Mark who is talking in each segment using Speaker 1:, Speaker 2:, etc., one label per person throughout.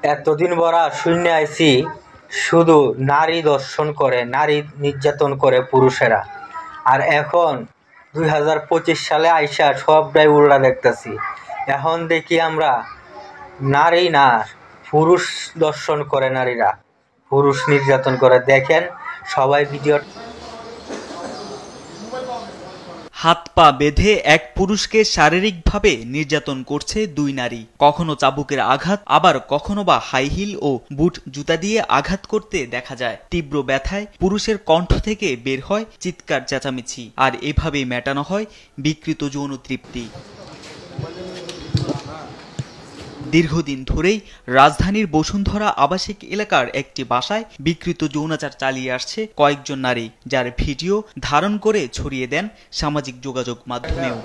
Speaker 1: এতদিন বড়া শূন্য আইছি শুধু নারী দর্শন করে, নারী নির্যাতন করে পুরুষেরা। আর এখন 2025 সালে আইসা সবটাই উল্টা দেখতেছি। এখন দেখি আমরা নারী না, পুরুষ দর্শন করে নারীরা, পুরুষ নির্যাতন করে। দেখেন সবাই ভিডিও।
Speaker 2: হাত পা বেঁধে এক পুরুষকে শারীরিকভাবে নির্যাতন করছে দুই নারী। কখনো চাবুকের আঘাত, আবার কখনো বা হাই হিল ও বুট জুতা দিয়ে আঘাত করতে দেখা যায়। তীব্র ব্যথায় পুরুষের কণ্ঠ থেকে বের হয় চিৎকার চেঁচামেচি, আর এভাবেই মেটানো হয় বিকৃত যৌন তৃপ্তি। দীর্ঘদিন ধরেই রাজধানীর বসুন্ধরা আবাসিক এলাকার একটি বাসায় বিকৃত যৌনাচার চালিয়ে আসছে কয়েকজন নারী, যার ভিডিও ধারণ করে ছড়িয়ে দেন সামাজিক যোগাযোগ মাধ্যমেও।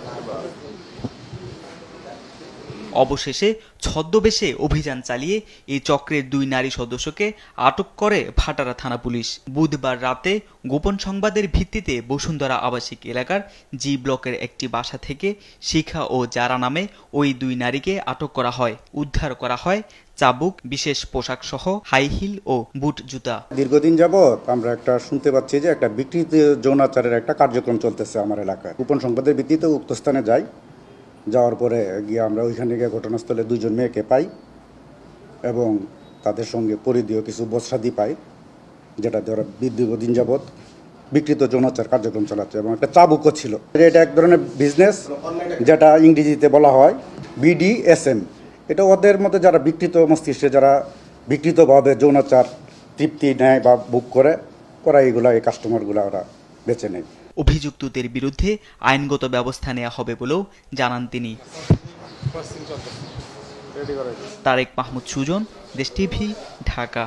Speaker 2: অবশেষে ছদ্মবেশে অভিযান চালিয়ে এই চক্রের দুই নারী সদস্যকে আটক করে ভাটারা থানা পুলিশ। বুধবার রাতে গোপন সংবাদের ভিত্তিতে বসুন্ধরা আবাসিক এলাকার জি ব্লকের একটি বাসা থেকে শিখা ও জারা নামে ওই দুই নারীকে আটক করা হয়। উদ্ধার করা হয় চাবুক, বিশেষ পোশাক সহ হাই হিল ও বুট জুতা।
Speaker 3: দীর্ঘদিন যাবৎ আমরা একটা শুনতে পাচ্ছি যে একটা বিকৃত যৌনাচারের একটা কার্যক্রম চলতেছে আমার এলাকায়। গোপন সংবাদের ভিত্তিতে উক্ত স্থানে যাই, যাওয়ার পরে গিয়ে আমরা ওইখানে গিয়ে ঘটনাস্থলে দুইজন মেয়েকে পাই এবং তাদের সঙ্গে পরিধীয় কিছু বস্ত্রাদি পাই, যেটা ধরা দীর্ঘদিন যাবৎ বিকৃত যৌনাচার কার্যক্রম চালাচ্ছে এবং একটা চাবুকও ছিল। এটা এক ধরনের বিজনেস, যেটা ইংরেজিতে বলা হয় BDSM। এটা ওদের মধ্যে যারা বিকৃত মস্তিষ্কে, যারা বিকৃতভাবে যৌনাচার তৃপ্তি নেয় বা বুক করে, ওরা এইগুলা, এই কাস্টমারগুলো ওরা বেছে নেয়।
Speaker 2: অভিযুক্তদের বিরুদ্ধে আইনগত ব্যবস্থা নেওয়া হবে বলেও জানান তিনি। তারেক মাহমুদ সুজন, দেশ টিভি, ঢাকা।